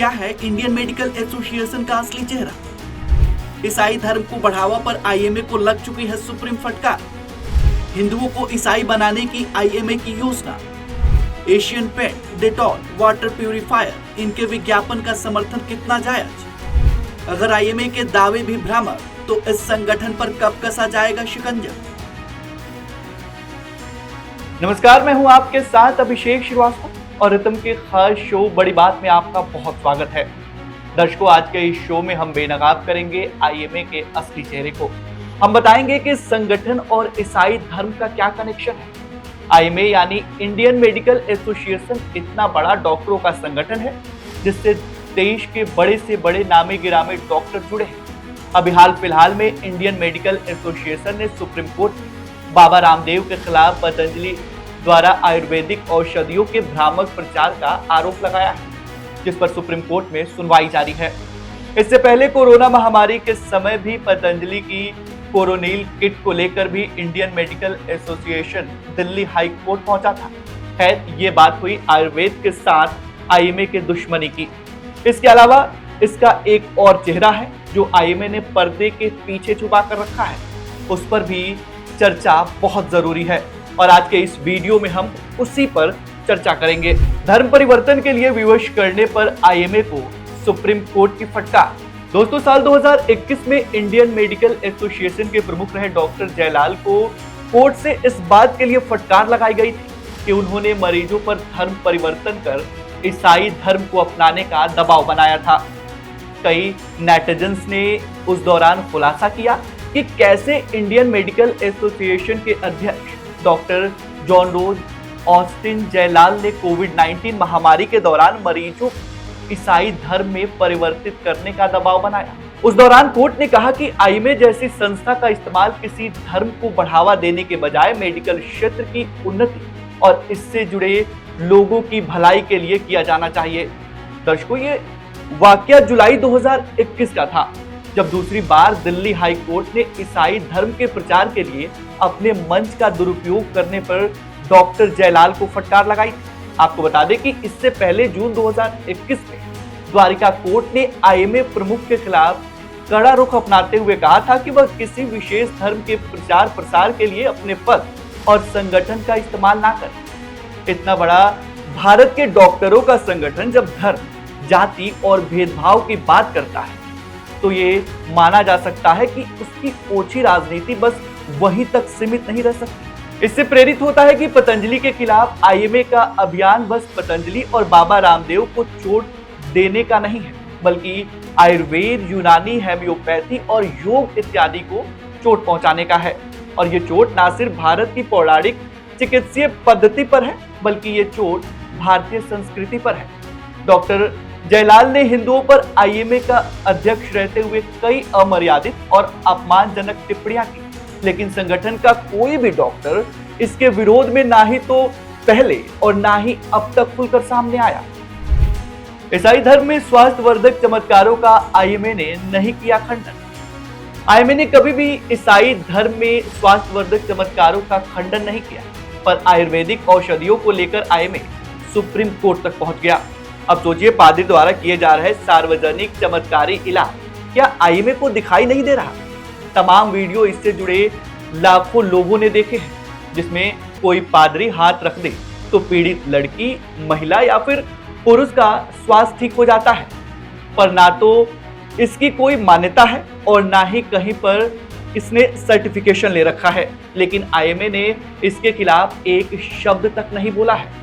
क्या है Indian medical association का असली चेहरा? ईसाई धर्म को बढ़ावा पर आईएमए को लग चुकी है सुप्रीम फटकार। हिंदुओं को ईसाई बनाने की आईएमए की योजना। Asian Paint, Dettol, water purifier, इनके विज्ञापन का समर्थन कितना जायज? अगर आईएमए के दावे भी भ्रामक, तो इस संगठन पर कब कसा जाएगा शिकंजा? नमस्कार, मैं हूं आपके साथ अभिषेक श्रीवास्तव और रितम के खास शो बड़ी बात में आपका बहुत स्वागत है। दर्शकों, आज के इस शो में हम बेनकाब करेंगे आईएमए के असली चेहरे को। हम बताएंगे कि संगठन और ईसाई धर्म का क्या कनेक्शन है। आईएमए यानी इंडियन मेडिकल एसोसिएशन इतना बड़ा डॉक्टरों का संगठन है जिससे देश के बड़े से बड़े नामी गिरामी डॉक्टर जुड़े हैं। अभी हाल फिलहाल में इंडियन मेडिकल एसोसिएशन ने सुप्रीम कोर्ट में बाबा रामदेव के खिलाफ पतंजलि द्वारा आयुर्वेदिक औषधियों के भ्रामक प्रचार का आरोप लगाया है, जिस पर सुप्रीम कोर्ट में सुनवाई जारी है। इससे पहले कोरोना महामारी के समय भी पतंजलि की कोरोनिल किट को लेकर भी Indian medical association Delhi high court पहुंचा था। खैर, ये बात हुई आयुर्वेद के साथ आईएमए के दुश्मनी की। इसके अलावा इसका एक और चेहरा है जो आईएमए ने पर्दे के पीछे छुपा कर रखा है, उस पर भी चर्चा बहुत जरूरी है और आज के इस वीडियो में हम उसी पर चर्चा करेंगे। धर्म परिवर्तन के लिए विवश करने पर आईएमए को सुप्रीम कोर्ट की फटकार। दोस्तों, साल 2021 में इंडियन मेडिकल एसोसिएशन के प्रमुख रहे डॉक्टर जयलाल को कोर्ट से इस बात के लिए फटकार लगाई गई थी कि उन्होंने मरीजों पर धर्म परिवर्तन कर ईसाई धर्म को अपनाने का दबाव बनाया था। कई नेटिजन्स ने उस दौरान खुलासा किया कि कैसे इंडियन मेडिकल एसोसिएशन के अध्यक्ष डॉक्टर जॉन रोज ऑस्टिन जयलाल ने कोविड-19 महामारी के दौरान मरीजों ईसाई धर्म में परिवर्तित करने का दबाव बनाया। उस दौरान कोर्ट ने कहा कि आईएमए जैसी संस्था का इस्तेमाल किसी धर्म को बढ़ावा देने के बजाय मेडिकल क्षेत्र की उन्नति और इससे जुड़े लोगों की भलाई के लिए किया जाना चाहिए। दर्शकों, ये वाकया जुलाई 2021 का था जब दूसरी बार दिल्ली हाई कोर्ट ने ईसाई धर्म के प्रचार के लिए अपने मंच का दुरुपयोग करने पर डॉक्टर जयलाल को फटकार लगाई थी। आपको बता दें कि इससे पहले जून 2021 में द्वारिका कोर्ट ने आईएमए प्रमुख के खिलाफ कड़ा रुख अपनाते हुए कहा था कि वह किसी विशेष धर्म के प्रचार प्रसार के लिए अपने पद और संगठन का इस्तेमाल ना करे। इतना बड़ा भारत के डॉक्टरों का संगठन जब धर्म, जाति और भेदभाव की बात करता है तो ये माना जा सकता है कि उसकी ओछी राजनीति बस वहीं तक सीमित नहीं रह सकती। इससे प्रेरित होता है कि पतंजलि के खिलाफ आईएमए का अभियान बस पतंजलि और बाबा रामदेव को चोट देने का नहीं है, बल्कि आयुर्वेद, यूनानी, हेम्योपैथी और योग इत्यादि को चोट पहुंचाने का है। और ये चोट न सिर्फ भारत की पौराणिक चिकित्सीय पद्धति पर है, बल्कि ये चोट भारतीय संस्कृति पर है। डॉक्टर जयलाल ने हिंदुओं पर आईएमए का अध्यक्ष रहते हुए कई अमर्यादित और अपमानजनक टिप्पणियां की, लेकिन संगठन का कोई भी डॉक्टर इसके विरोध में ना ही तो पहले और ना ही अब तक खुलकर सामने आया। ईसाई धर्म में स्वास्थ्यवर्धक चमत्कारों का आईएमए ने नहीं किया खंडन। आईएमए ने कभी भी ईसाई धर्म में स्वास्थ्यवर्धक चमत्कारों का खंडन नहीं किया, पर आयुर्वेदिक औषधियों को लेकर आईएमए सुप्रीम कोर्ट तक पहुंच गया। अब सोचिए, पादरी द्वारा किए जा रहे सार्वजनिक चमत्कारी इलाज क्या आईएमए को दिखाई नहीं दे रहा? तमाम वीडियो इससे जुड़े लाखों लोगों ने देखे हैं, जिसमें कोई पादरी हाथ रख दे तो पीड़ित लड़की, महिला या फिर पुरुष का स्वास्थ्य ठीक हो जाता है, पर ना तो इसकी कोई मान्यता है और ना ही कहीं पर इसने सर्टिफिकेशन ले रखा है। लेकिन आईएमए ने इसके खिलाफ एक शब्द तक नहीं बोला है।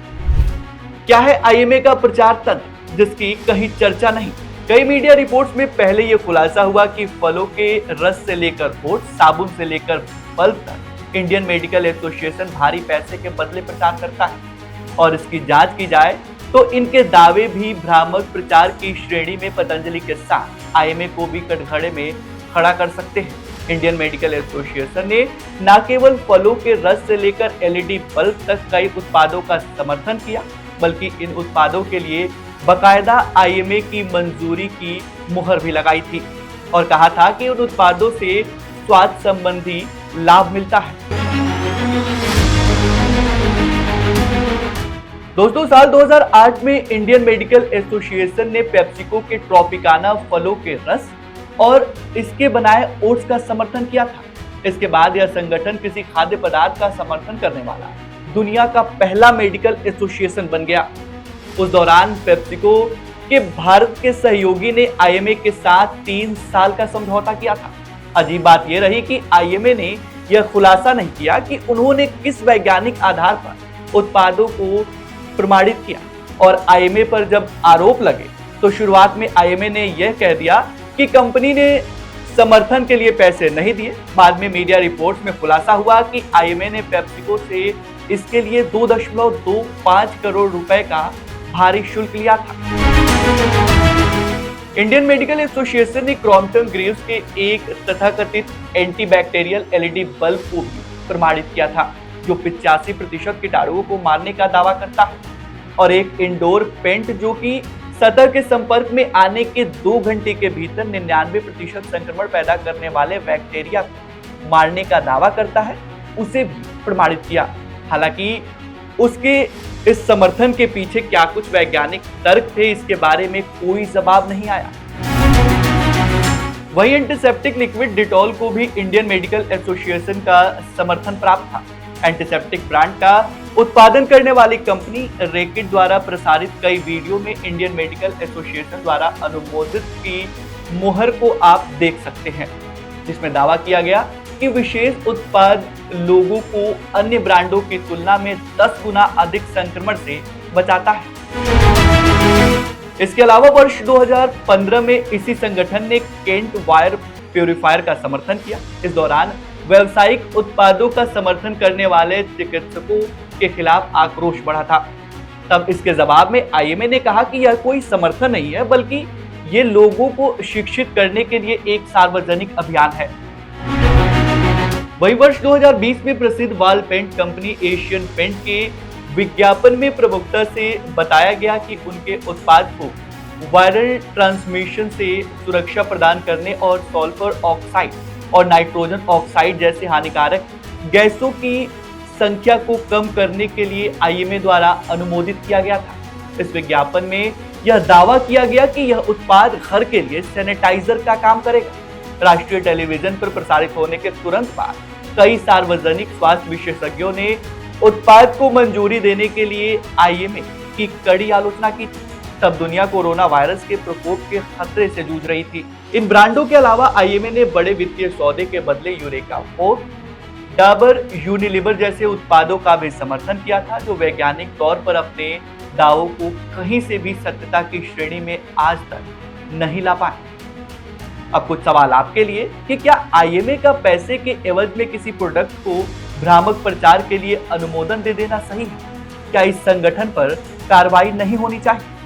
क्या है आईएमए का प्रचार तंत्र जिसकी कहीं चर्चा नहीं? कई मीडिया रिपोर्ट्स में पहले यह खुलासा हुआ कि फलों के रस से लेकर ओट्स, साबुन से लेकर बल्ब तक इंडियन मेडिकल एसोसिएशन भारी पैसे के बदले प्रचार करता है। और इसकी जांच की जाए तो इनके दावे भी भ्रामक प्रचार की श्रेणी में पतंजलि के साथ आईएमए को भी कटघरे में खड़ा कर सकते हैं। इंडियन मेडिकल एसोसिएशन ने न केवल फलों के रस से लेकर एलईडी बल्ब तक कई उत्पादों का समर्थन किया, बल्कि इन उत्पादों के लिए बकायदा आईएमए की मंजूरी की मुहर भी लगाई थी और कहा था कि उन उत्पादों से स्वास्थ्य संबंधी लाभ मिलता है। दोस्तों, साल 2008 में इंडियन मेडिकल एसोसिएशन ने पेप्सिको के ट्रॉपिकाना फलों के रस और इसके बनाए ओट्स का समर्थन किया था। इसके बाद यह संगठन किसी खाद्य पदार्थ का समर्थन करने वाला दुनिया का पहला मेडिकल एसोसिएशन बन गया। उस दौरान पेप्सिको के भारत के सहयोगी ने आईएमए के साथ 3 साल का समझौता किया था। अजीब बात यह रही कि आईएमए ने यह खुलासा नहीं किया कि उन्होंने किस वैज्ञानिक आधार पर उत्पादों को प्रमाणित किया, और आईएमए पर जब आरोप लगे तो शुरुआत में आईएमए ने यह कह दिया कि कंपनी ने समर्थन के लिए पैसे नहीं दिए। बाद में मीडिया रिपोर्ट्स में खुलासा हुआ कि आईएमए ने पेप्सिको से इसके लिए 2.25 करोड़ रुपए का भारी शुल्क लिया था। इंडियन मेडिकल एसोसिएशन ने क्रॉम्पटन ग्रीव्स के एक तथाकथित एंटीबैक्टीरियल एलईडी बल्ब को भी प्रमाणित किया था, जो 85% कीटाणुओं को मारने का दावा करता है, और एक इंडोर पेंट जो कि सतह के संपर्क में आने के 2 घंटे के भीतर 99% संक्रमण पैदा करने वाले बैक्टीरिया को मारने का दावा करता है, उसे भी प्रमाणित किया। हालांकि उसके इस समर्थन के पीछे क्या कुछ वैज्ञानिक तर्क थे, इसके बारे में कोई जवाब नहीं आया। वही एंटीसेप्टिक लिक्विड डिटॉल को भी इंडियन मेडिकल एसोसिएशन का समर्थन प्राप्त था। एंटीसेप्टिक ब्रांड का उत्पादन करने वाली कंपनी रेकिट द्वारा प्रसारित कई वीडियो में इंडियन मेडिकल एसोसिएशन द्वारा अनुमोदित की मुहर को आप देख सकते हैं, जिसमें दावा किया गया कि विशेष उत्पाद लोगों को अन्य ब्रांडों की तुलना में 10 गुना अधिक संक्रमण से बचाता है। इसके अलावा वर्ष 2015 में इसी संगठन ने केंट वायर प्यूरिफायर का समर्थन किया। इस दौरान व्यावसायिक उत्पादों का समर्थन करने वाले चिकित्सकों के खिलाफ आक्रोश बढ़ा था। तब इसके जवाब में आईएमए ने कहा कि यह कोई समर्थन नहीं है, बल्कि ये लोगों को शिक्षित करने के लिए एक सार्वजनिक अभियान है। वही वर्ष 2020 में प्रसिद्ध wall paint company Asian Paint के विज्ञापन में प्रवक्ता से बताया गया कि उनके उत्पाद को वायरल ट्रांसमिशन से सुरक्षा प्रदान करने और सल्फर ऑक्साइड और नाइट्रोजन ऑक्साइड जैसे हानिकारक गैसों की संख्या को कम करने के लिए आईएमए द्वारा अनुमोदित किया गया था। इस विज्ञापन में यह दावा किया गया कि यह उत्पाद घर के लिए सैनिटाइजर का काम करेगा। राष्ट्रीय टेलीविजन पर प्रसारित होने के तुरंत बाद कई सार्वजनिक स्वास्थ्य विशेषज्ञों ने उत्पाद को मंजूरी देने के लिए आईएमए की कड़ी आलोचना की थी। तब दुनिया कोरोना वायरस के प्रकोप के खतरे से जूझ रही थी। इन ब्रांडों के अलावा आईएमए ने बड़े वित्तीय सौदे के बदले यूरेका और डाबर यूनिलीवर जैसे उत्पादों का भी समर्थन किया था, जो वैज्ञानिक तौर पर अपने दावों को कहीं से भी सत्यता की श्रेणी में आज तक नहीं ला पाए। अब कुछ सवाल आपके लिए कि क्या आईएमए का पैसे के एवज में किसी प्रोडक्ट को भ्रामक प्रचार के लिए अनुमोदन दे देना सही है? क्या इस संगठन पर कार्रवाई नहीं होनी चाहिए?